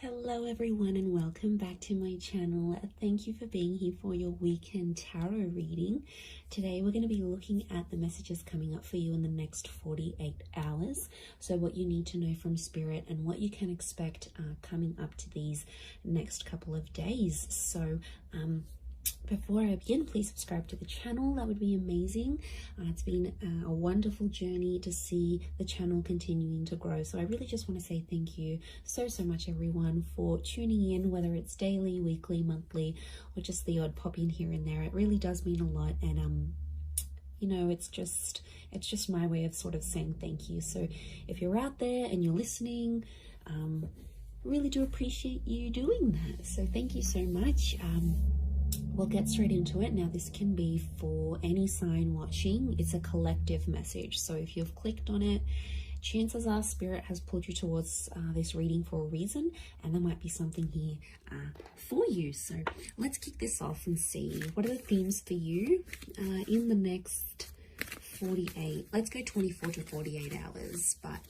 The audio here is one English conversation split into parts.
Hello everyone and welcome back to my channel. Thank you for being here for your weekend tarot reading. Today we're going to be looking at the messages coming up for you in the next 48 hours. So what you need to know from Spirit and what you can expect coming up to these next couple of days. So before I begin, please subscribe to the channel. That would be amazing. It's been a wonderful journey to see the channel continuing to grow. So I really just want to say thank you so much, everyone, for tuning in, whether it's daily, weekly, monthly, or just the odd pop in here and there. It really does mean a lot. And you know, it's just my way of sort of saying thank you. So if you're out there and you're listening, really do appreciate you doing that. So thank you so much. We'll get straight into it. Now, this can be for any sign watching. It's a collective message. So if you've clicked on it, chances are Spirit has pulled you towards this reading for a reason, and there might be something here for you. So let's kick this off and see what are the themes for you in the next 48. Let's go 24 to 48 hours, but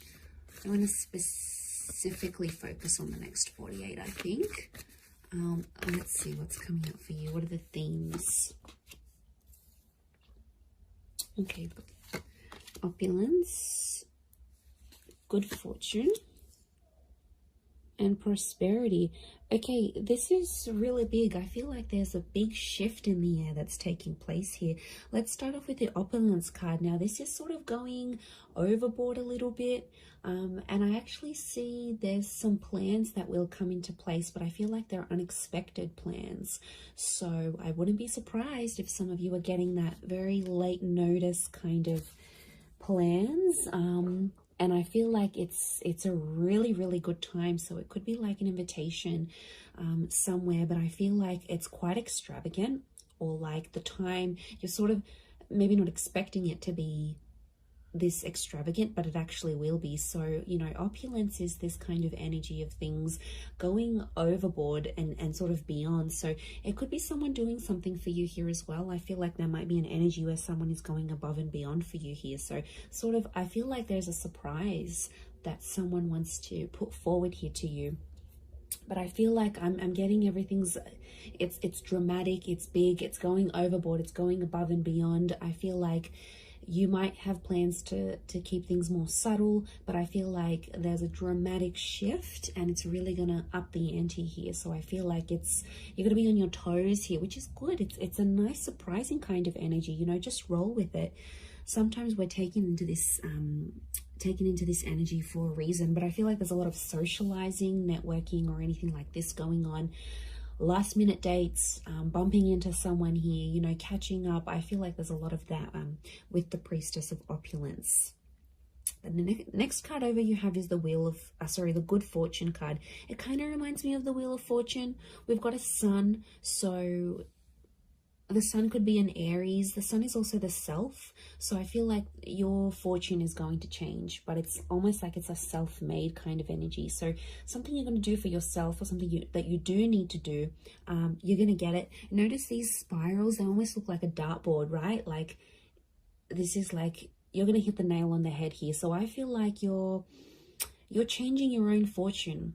I want to specifically focus on the next 48, I think. Let's see what's coming up for you. What are the themes? Okay, opulence, good fortune, and prosperity. Okay, this is really big. I feel like there's a big shift in the air that's taking place here. Let's start off with the opulence card. Now, this is sort of going overboard a little bit. And I actually see there's some plans that will come into place, but I feel like they're unexpected plans. So I wouldn't be surprised if some of you are getting that very late notice kind of plans. And I feel like it's a really good time. So it could be like an invitation somewhere, but I feel like it's quite extravagant, or like the time you're sort of maybe not expecting it to be this extravagant, but it actually will be. So, you know, opulence is this kind of energy of things going overboard and sort of beyond. So it could be someone doing something for you here as well. I feel like there might be an energy where someone is going above and beyond for you here. So sort of, I feel like there's a surprise that someone wants to put forward here to you. But I feel like I'm getting everything's, it's dramatic, it's big, it's going overboard, it's going above and beyond. I feel like you might have plans to keep things more subtle, but I feel like there's a dramatic shift and it's really gonna up the ante here. So I feel like you're gonna be on your toes here, which is good. It's a nice surprising kind of energy, you know, just roll with it. Sometimes we're taken into this energy for a reason, but I feel like there's a lot of socializing, networking, or anything like this going on. Last minute dates, bumping into someone here, you know, catching up. I feel like there's a lot of that with the Priestess of Opulence. And the next card over you have is the Wheel of, the Good Fortune card. It kind of reminds me of the Wheel of Fortune. We've got a sun, so the sun could be an Aries. The sun is also the self. So I feel like your fortune is going to change, but it's almost like it's a self-made kind of energy. So something you're going to do for yourself, or something that you do need to do, you're going to get it. Notice these spirals, they almost look like a dartboard, right? Like this is like, you're going to hit the nail on the head here. So I feel like you're changing your own fortune.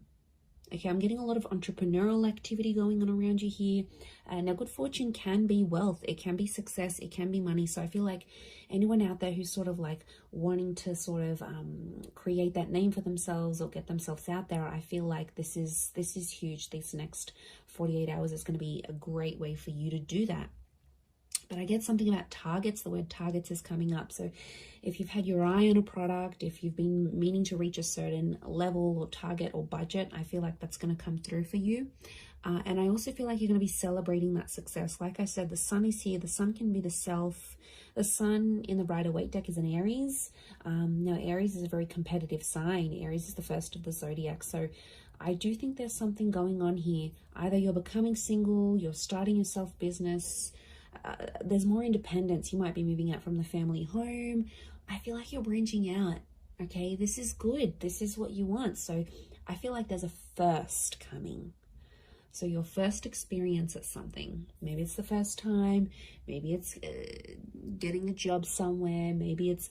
Okay, I'm getting a lot of entrepreneurial activity going on around you here. Now, good fortune can be wealth. It can be success. It can be money. So I feel like anyone out there who's sort of like wanting to sort of create that name for themselves or get themselves out there, I feel like this is huge. These next 48 hours is going to be a great way for you to do that. But I get something about targets. The word targets is coming up. So if you've had your eye on a product, if you've been meaning to reach a certain level or target or budget, I feel like that's going to come through for you. And I also feel like you're going to be celebrating that success. Like I said, the sun is here. The sun can be the self. The sun in the Rider-Waite deck is an Aries. Now, Aries is a very competitive sign. Aries is the first of the zodiac. So I do think there's something going on here. Either you're becoming single, you're starting your self-business, there's more independence. You might be moving out from the family home. I feel like you're branching out. Okay, this is good. This is what you want. So I feel like there's a first coming. So your first experience at something, maybe it's the first time, maybe it's getting a job somewhere, maybe it's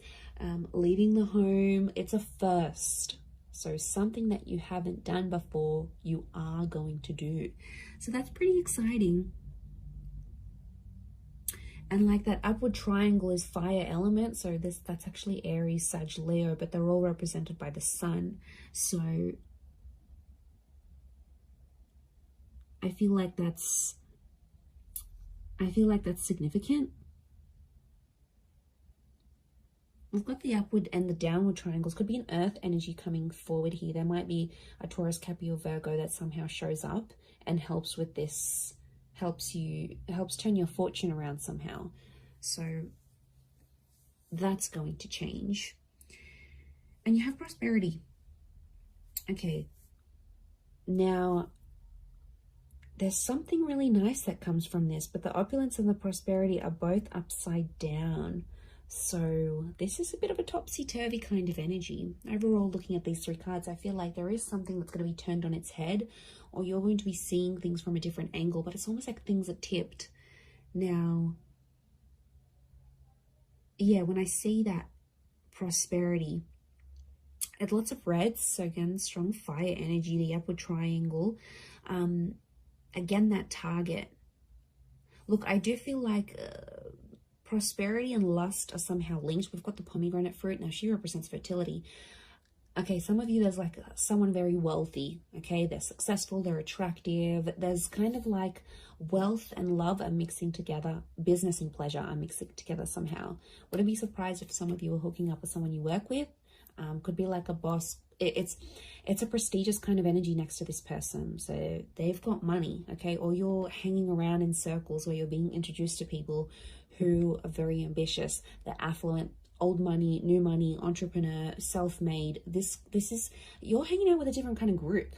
leaving the home. It's a first. So something that you haven't done before, you are going to do. So that's pretty exciting. And like that upward triangle is fire element. So that's actually Aries, Sag, Leo, but they're all represented by the sun. So I feel like that's significant. We've got the upward and the downward triangles. Could be an earth energy coming forward here. There might be a Taurus, Capricorn, or Virgo that somehow shows up and helps with this, helps turn your fortune around somehow. So that's going to change. And you have prosperity. Okay. Now, there's something really nice that comes from this, but the opulence and the prosperity are both upside down. So this is a bit of a topsy-turvy kind of energy. Overall, looking at these three cards, I feel like there is something that's going to be turned on its head, or you're going to be seeing things from a different angle, but it's almost like things are tipped. Now, yeah, when I see that prosperity, it's lots of reds. So again, strong fire energy, the upward triangle. Again, that target. Look, I do feel like prosperity and lust are somehow linked. We've got the pomegranate fruit. Now, she represents fertility. Okay, some of you, there's like someone very wealthy. Okay, they're successful, they're attractive. There's kind of like wealth and love are mixing together. Business and pleasure are mixing together somehow. Wouldn't be surprised if some of you are hooking up with someone you work with. Could be like a boss. It's a prestigious kind of energy next to this person. So they've got money, okay? Or you're hanging around in circles where you're being introduced to people who are very ambitious. They're affluent, old money, new money, entrepreneur, self-made. This is, you're hanging out with a different kind of group.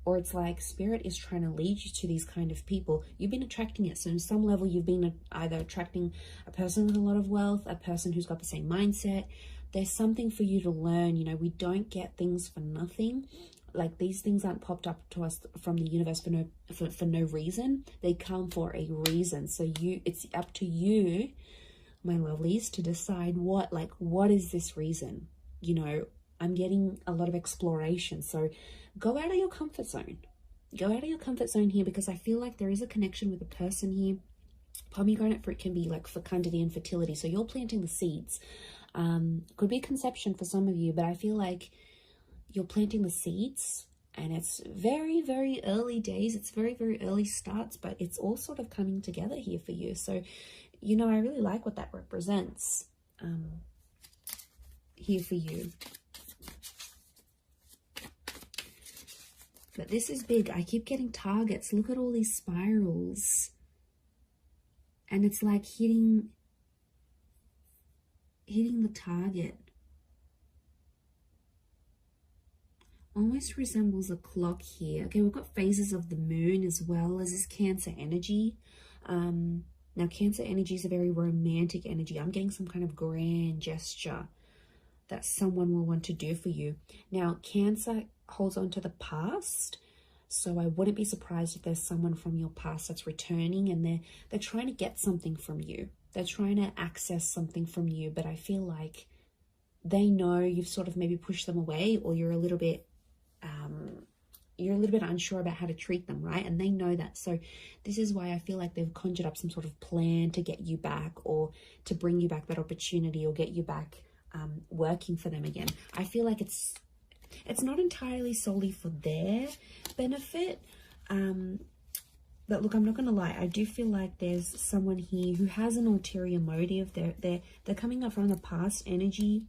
Or it's like spirit is trying to lead you to these kind of people. You've been attracting it. So on some level, you've been either attracting a person with a lot of wealth, a person who's got the same mindset. There's something for you to learn. You know, we don't get things for nothing. Like, these things aren't popped up to us from the universe for no reason. They come for a reason. So it's up to you, my lovelies, to decide what is this reason? You know, I'm getting a lot of exploration. So go out of your comfort zone. Go out of your comfort zone here, because I feel like there is a connection with a person here. Pomegranate fruit can be like fecundity and fertility. So you're planting the seeds. Could be conception for some of you, but I feel like you're planting the seeds, and it's very, very early days. It's very, very early starts, but it's all sort of coming together here for you. So, you know, I really like what that represents here for you. But this is big. I keep getting targets. Look at all these spirals. And it's like hitting the target. Almost resembles a clock here. Okay, we've got phases of the moon as well as this Cancer energy. Now, Cancer energy is a very romantic energy. I'm getting some kind of grand gesture that someone will want to do for you. Now, Cancer holds on to the past. So I wouldn't be surprised if there's someone from your past that's returning, and they're trying to get something from you. They're trying to access something from you, but I feel like they know you've sort of maybe pushed them away, or you're a little bit unsure about how to treat them, right? And they know that. So this is why I feel like they've conjured up some sort of plan to get you back, or to bring you back that opportunity, or get you back working for them again. I feel like it's not entirely solely for their benefit. But look, I'm not going to lie. I do feel like there's someone here who has an ulterior motive. They're coming up from the past energy.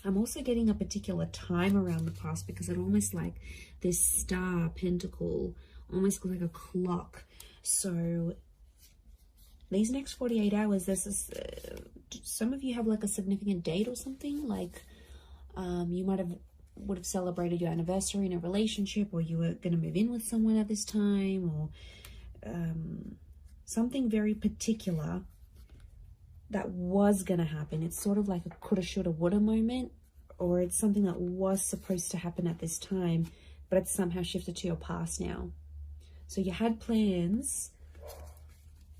I'm also getting a particular time around the past, because it almost like this star pentacle, almost like a clock. So these next 48 hours, there's this, some of you have like a significant date or something. Like you would have celebrated your anniversary in a relationship, or you were going to move in with someone at this time, or something very particular that was going to happen. It's sort of like a coulda, shoulda, woulda moment, or it's something that was supposed to happen at this time, but it's somehow shifted to your past now. So you had plans,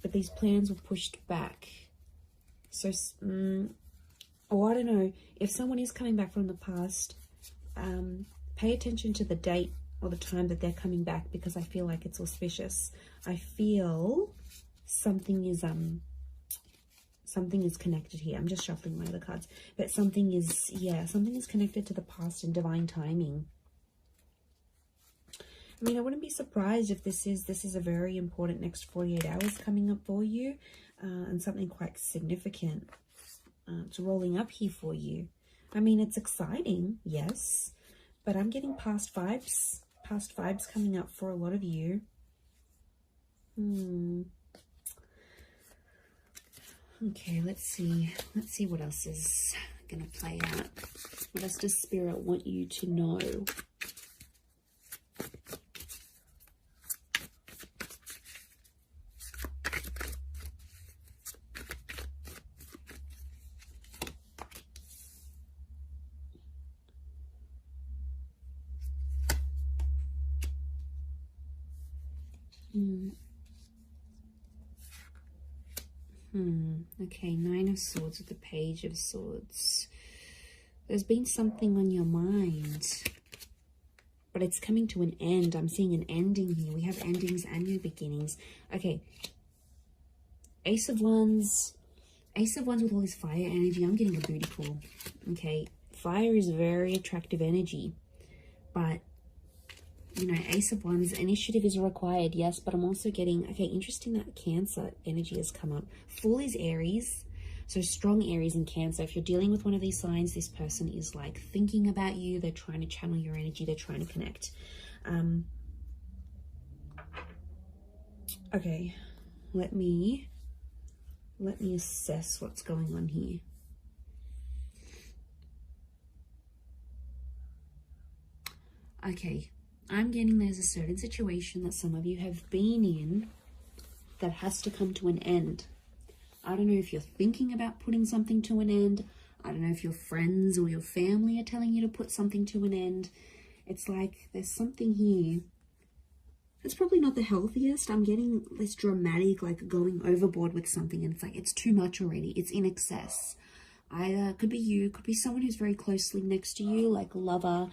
but these plans were pushed back. So, or I don't know, if someone is coming back from the past, pay attention to the date or the time that they're coming back, because I feel like it's auspicious. I feel something is connected here. I'm just shuffling my other cards, but something is, yeah, something is connected to the past and divine timing. I mean, I wouldn't be surprised if this is a very important next 48 hours coming up for you, and something quite significant it's rolling up here for you. I mean, it's exciting, yes, but I'm getting past vibes coming up for a lot of you. Okay, let's see what else is going to play out. What else does Spirit want you to know? Okay, Nine of Swords with the Page of Swords. There's been something on your mind, but it's coming to an end. I'm seeing an ending here. We have endings and new beginnings. Okay, Ace of Wands with all this fire energy. I'm getting a booty call. Okay, fire is very attractive energy, but you know, Ace of Wands, initiative is required, yes, but I'm also getting, okay, interesting that Cancer energy has come up. Fool is Aries, so strong Aries and Cancer. If you're dealing with one of these signs, this person is like thinking about you. They're trying to channel your energy. They're trying to connect. Okay, let me assess what's going on here. Okay. I'm getting there's a certain situation that some of you have been in that has to come to an end. I don't know if you're thinking about putting something to an end. I don't know if your friends or your family are telling you to put something to an end. It's like there's something here. It's probably not the healthiest. I'm getting this dramatic, like going overboard with something, and it's like it's too much already. It's in excess. Either could be you, could be someone who's very closely next to you, like a lover,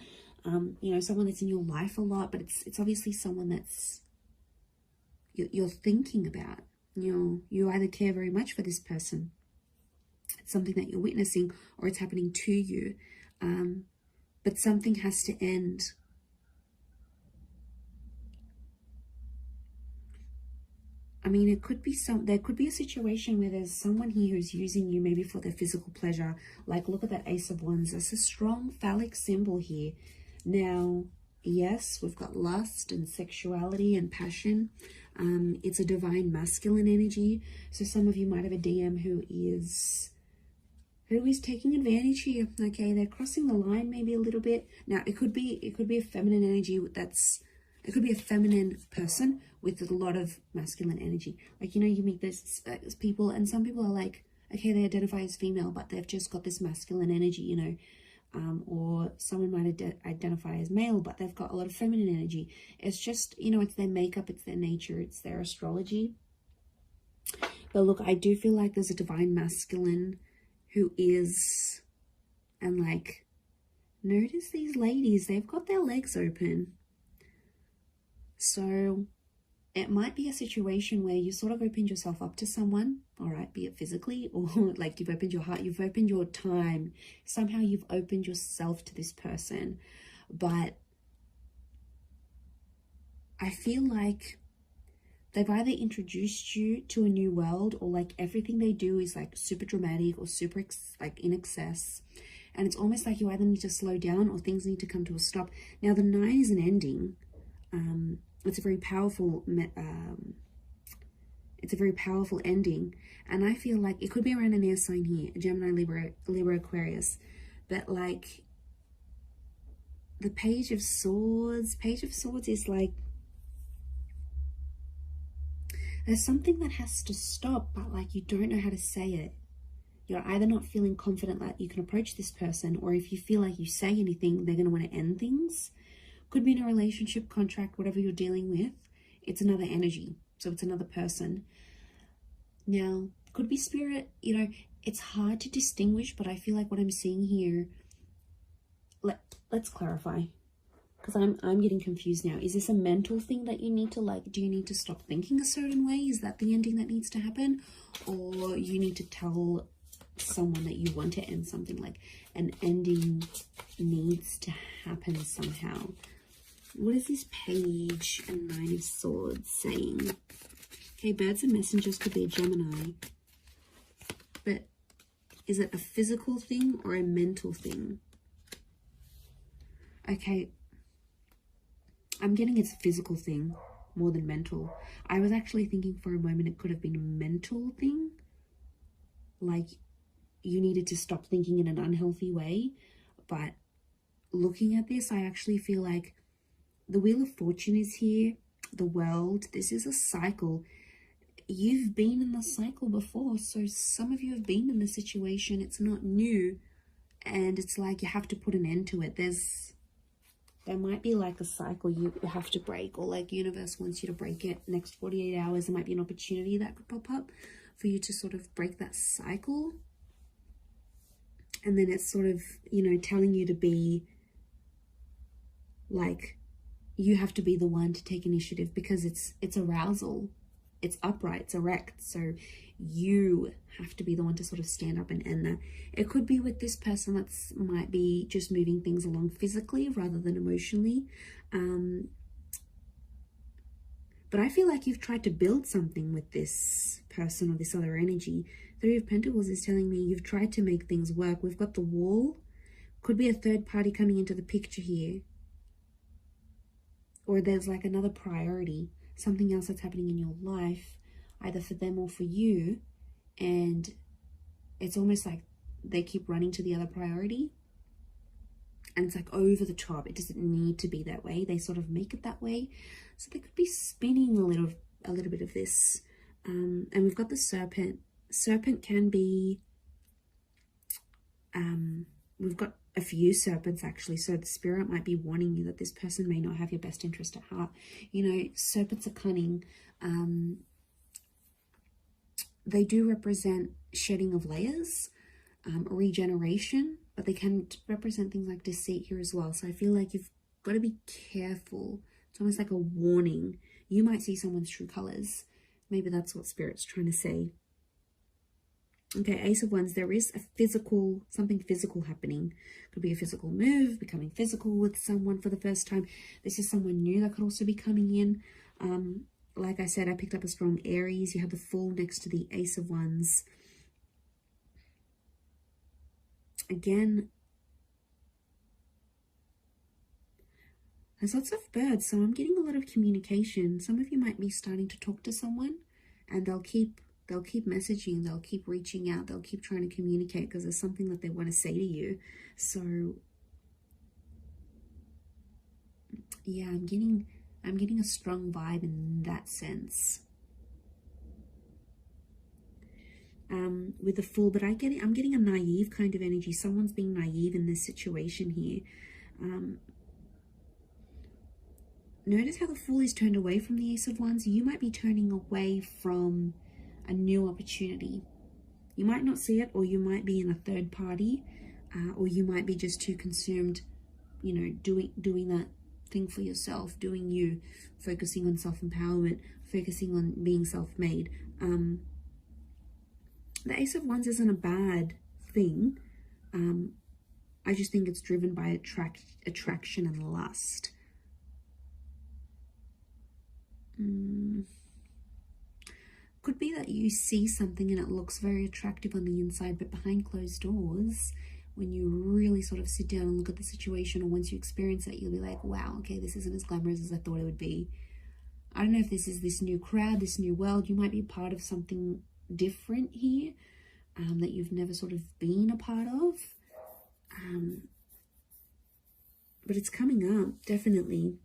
you know, someone that's in your life a lot, but it's obviously someone that's you're thinking about. You either care very much for this person, it's something that you're witnessing, or it's happening to you, but something has to end. I mean, it could be there could be a situation where there's someone here who's using you maybe for their physical pleasure. Like, look at that Ace of Wands. That's a strong phallic symbol here. Now, yes, we've got lust and sexuality and passion. It's a divine masculine energy. So some of you might have a DM who is taking advantage here. Okay, they're crossing the line maybe a little bit. Now, it could be a feminine energy it could be a feminine person with a lot of masculine energy. Like, you know, you meet those people, and some people are like, okay, they identify as female, but they've just got this masculine energy, you know. Or someone might identify as male, but they've got a lot of feminine energy. It's just, you know, it's their makeup, it's their nature, it's their astrology. But look, I do feel like there's a divine masculine who is, and like, notice these ladies, they've got their legs open. So it might be a situation where you sort of opened yourself up to someone, all right, be it physically or like you've opened your heart, you've opened your time. Somehow you've opened yourself to this person. But I feel like they've either introduced you to a new world, or like everything they do is like super dramatic or super like in excess. And it's almost like you either need to slow down or things need to come to a stop. Now, the 9 is an ending. It's a very powerful ending, and I feel like it could be around an air sign here, Gemini, Libra, Aquarius, but like the Page of Swords is like there's something that has to stop, but like you don't know how to say it. You're either not feeling confident that you can approach this person, or if you feel like you say anything, they're going to want to end things. Could be in a relationship, contract, whatever you're dealing with. It's another energy. So it's another person. Now, could be spirit. You know, it's hard to distinguish, but I feel like what I'm seeing here, let's clarify, because I'm getting confused now. Is this a mental thing that you need to, like, do you need to stop thinking a certain way? Is that the ending that needs to happen? Or you need to tell someone that you want to end something, like an ending needs to happen somehow? What is this Page and Nine of Swords saying? Okay, birds and messengers could be a Gemini. But is it a physical thing or a mental thing? Okay, I'm getting it's a physical thing more than mental. I was actually thinking for a moment it could have been a mental thing. Like you needed to stop thinking in an unhealthy way. But looking at this, I actually feel like the Wheel of Fortune is here. The World. This is a cycle. You've been in the cycle before. So some of you have been in the situation. It's not new. And it's like you have to put an end to it. There might be like a cycle you have to break, or like universe wants you to break it. Next 48 hours, there might be an opportunity that could pop up for you to sort of break that cycle. And then it's sort of, you know, telling you to be like, you have to be the one to take initiative, because it's arousal. It's upright, it's erect. So you have to be the one to sort of stand up and end that. It could be with this person that's might be just moving things along physically rather than emotionally. But I feel like you've tried to build something with this person or this other energy. Three of Pentacles is telling me you've tried to make things work. We've got the Wall. Could be a third party coming into the picture here. Or there's like another priority, something else that's happening in your life, either for them or for you. And it's almost like they keep running to the other priority. And it's like over the top. It doesn't need to be that way. They sort of make it that way. So they could be spinning a little bit of this. And we've got the Serpent. Serpent can be, we've got a few serpents actually. So the spirit might be warning you that this person may not have your best interest at heart. You know, serpents are cunning. They do represent shedding of layers, regeneration, but they can represent things like deceit here as well. So I feel like you've got to be careful. It's almost like a warning. You might see someone's true colors. Maybe that's what Spirit's trying to say. Okay, Ace of Wands. There is a physical, something physical happening. Could be a physical move, becoming physical with someone for the first time. This is someone new that could also be coming in. Like I said, I picked up a strong Aries. You have the Fool next to the Ace of Wands. Again, there's lots of birds, so I'm getting a lot of communication. Some of you might be starting to talk to someone, and they'll keep messaging, they'll keep reaching out, they'll keep trying to communicate because there's something that they want to say to you. So yeah, I'm getting a strong vibe in that sense. With the Fool, but I'm getting a naive kind of energy. Someone's being naive in this situation here. Notice how the Fool is turned away from the Ace of Wands. You might be turning away from a new opportunity. You might not see it, or you might be in a third party, or you might be just too consumed, you know, doing that thing for yourself, doing you, focusing on self-empowerment, focusing on being self-made. The Ace of Wands isn't a bad thing. I just think it's driven by attraction and lust. Could be that you see something and it looks very attractive on the inside, but behind closed doors, when you really sort of sit down and look at the situation, or once you experience it, you'll be like, wow, okay, this isn't as glamorous as I thought it would be. I don't know if this is this new crowd, this new world. You might be part of something different here, that you've never sort of been a part of. But it's coming up, definitely.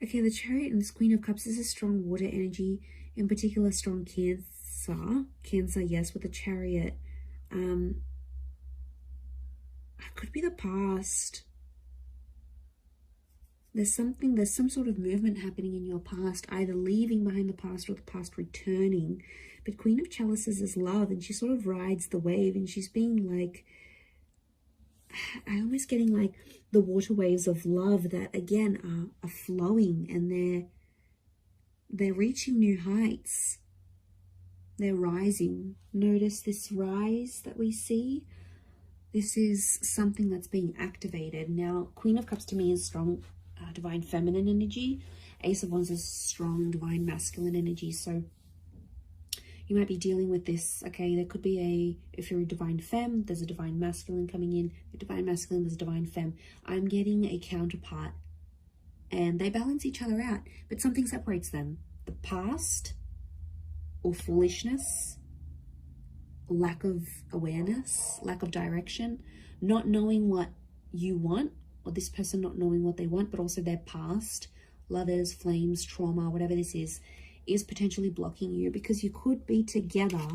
Okay, the Chariot and this Queen of Cups is a strong water energy, in particular strong Cancer. Cancer, yes, with the Chariot. It could be the past. There's some sort of movement happening in your past, either leaving behind the past or the past returning. But Queen of Chalices is love, and she sort of rides the wave, and she's being like, I'm almost getting like the water waves of love that again are flowing, and they're reaching new heights. They're rising. Notice this rise that we see. This is something that's being activated. Now, Queen of Cups to me is strong divine feminine energy. Ace of Wands is strong divine masculine energy. So you might be dealing with this. Okay, there could be if you're a divine femme, there's a divine masculine coming in. The divine masculine, there's a divine femme. I'm getting a counterpart, and they balance each other out, but something separates them. The past or foolishness, lack of awareness, lack of direction, not knowing what you want, or this person not knowing what they want, but also their past, lovers, flames, trauma, whatever this is potentially blocking you, because you could be together,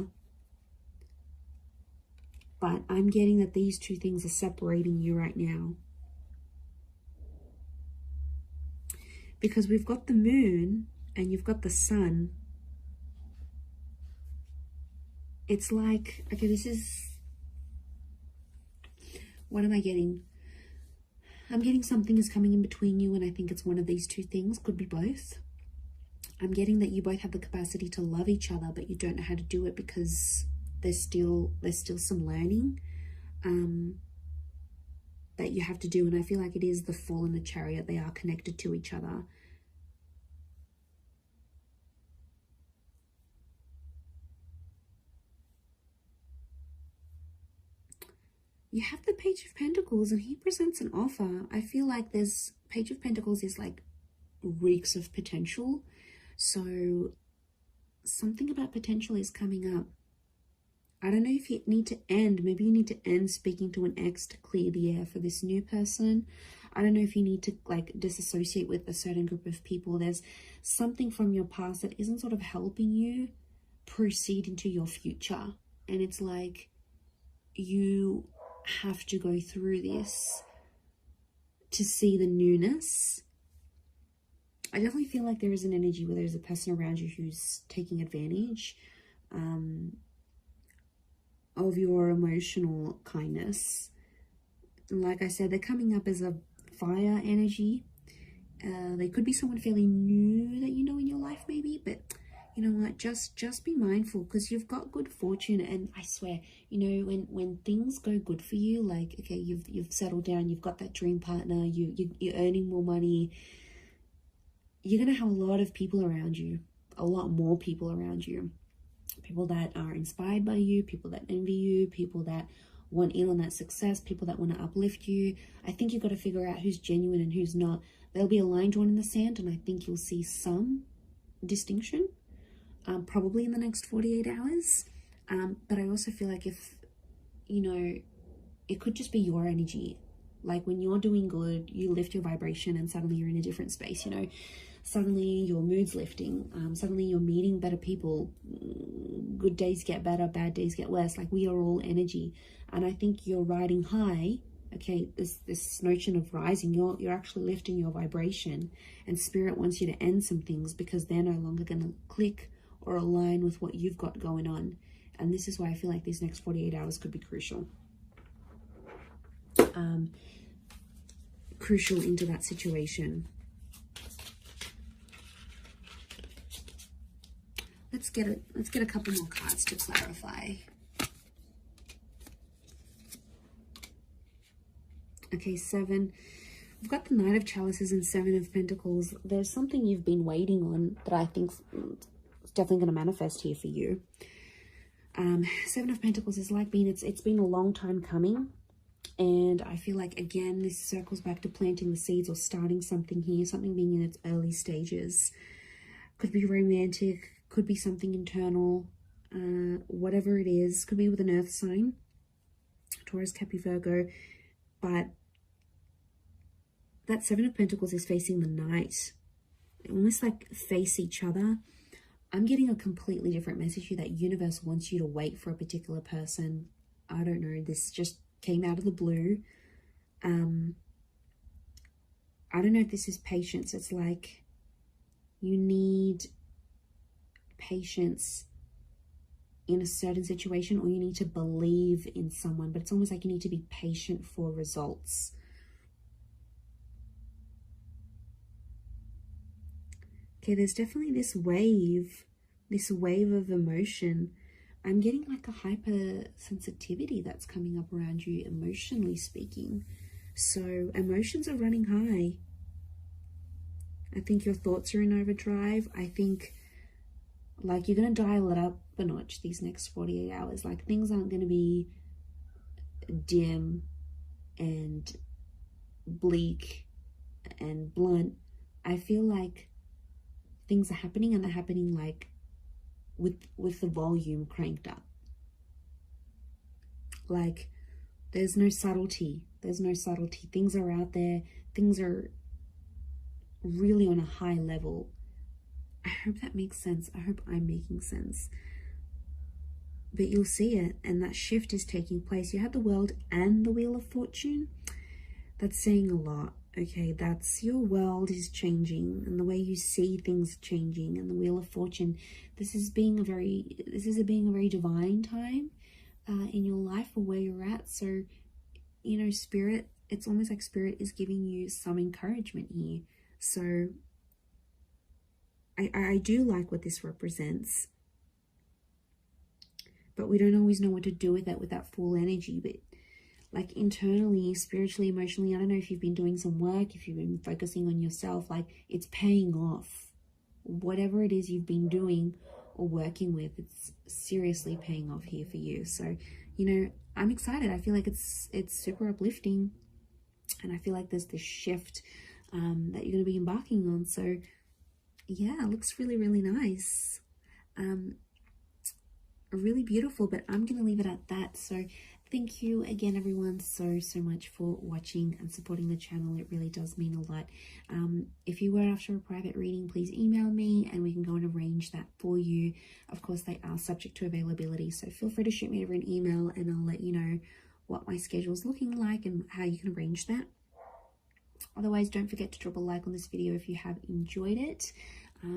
but I'm getting that these two things are separating you right now. Because we've got the moon and you've got the sun. It's like, okay, this is, what am I getting? I'm getting something is coming in between you, and I think it's one of these two things, could be both. I'm getting that you both have the capacity to love each other, but you don't know how to do it because there's still some learning that you have to do. And I feel like it is the Fool and the Chariot. They are connected to each other. You have the Page of Pentacles, and he presents an offer. I feel like there's Page of Pentacles is like reeks of potential. So something about potential is coming up. I don't know if you need to end. Maybe you need to end speaking to an ex to clear the air for this new person. I don't know if you need to like disassociate with a certain group of people. There's something from your past that isn't sort of helping you proceed into your future. And it's like you have to go through this to see the newness. I definitely feel like there is an energy where there's a person around you who's taking advantage of your emotional kindness. And like I said, they're coming up as a fire energy. They could be someone fairly new that you know in your life maybe, but you know what, just be mindful, because you've got good fortune. And I swear, you know, when things go good for you, like okay, you've settled down, you've got that dream partner, you're earning more money, you're going to have a lot of people around you, a lot more people around you. People that are inspired by you, people that envy you, people that want in on that success, people that want to uplift you. I think you've got to figure out who's genuine and who's not. There'll be a line drawn in the sand, and I think you'll see some distinction, probably in the next 48 hours. But I also feel like if, you know, it could just be your energy. Like when you're doing good, you lift your vibration and suddenly you're in a different space, you know. Suddenly your mood's lifting. Suddenly you're meeting better people. Good days get better, bad days get worse. Like we are all energy. And I think you're riding high. Okay, this notion of rising, you're actually lifting your vibration. And Spirit wants you to end some things because they're no longer going to click or align with what you've got going on. And this is why I feel like these next 48 hours could be crucial. Crucial into that situation. Let's get a couple more cards to clarify. Okay, 7. We've got the Knight of Chalices and 7 of Pentacles. There's something you've been waiting on that I think is definitely going to manifest here for you. 7 of Pentacles is like it's been a long time coming. And I feel like, again, this circles back to planting the seeds or starting something here, something being in its early stages. Could be romantic, could be something internal, whatever it is. Could be with an earth sign, Taurus, Capri, Virgo. But that 7 of Pentacles is facing the Knight. Almost like face each other. I'm getting a completely different message here, that universe wants you to wait for a particular person. I don't know, this just came out of the blue. I don't know if this is patience. It's like you need patience in a certain situation, or you need to believe in someone, but it's almost like you need to be patient for results. Okay, there's definitely this wave of emotion. I'm getting like a hypersensitivity that's coming up around you, emotionally speaking. So emotions are running high. I think your thoughts are in overdrive. I think like you're going to dial it up a notch these next 48 hours. Like things aren't going to be dim and bleak and blunt. I feel like things are happening, and they're happening like with the volume cranked up. Like there's no subtlety. Things are out there. Things are really on a high level. I hope that makes sense. I hope I'm making sense. But you'll see it, and that shift is taking place. You have the World and the Wheel of Fortune. That's saying a lot. Okay, that's your world is changing, and the way you see things changing. And the Wheel of Fortune, this is being a very divine time in your life, or where you're at. So, you know, Spirit, it's almost like Spirit is giving you some encouragement here. So I do like what this represents, but we don't always know what to do with that full energy. But like internally, spiritually, emotionally, I don't know if you've been doing some work, if you've been focusing on yourself, like it's paying off. Whatever it is you've been doing or working with, it's seriously paying off here for you. So, you know, I'm excited. I feel like it's super uplifting, and I feel like there's this shift that you're going to be embarking on. So yeah, it looks really, really nice. Really beautiful, but I'm going to leave it at that. So thank you again, everyone, so much for watching and supporting the channel. It really does mean a lot. If you were after a private reading, please email me and we can go and arrange that for you. Of course, they are subject to availability, so feel free to shoot me over an email and I'll let you know what my schedule is looking like and how you can arrange that. Otherwise, don't forget to drop a like on this video if you have enjoyed it.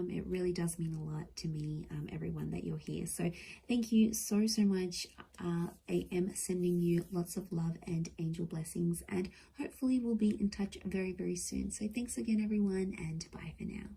It really does mean a lot to me, everyone, that you're here. So thank you so much. I am sending you lots of love and angel blessings, and hopefully we'll be in touch very, very soon. So thanks again, everyone, and bye for now.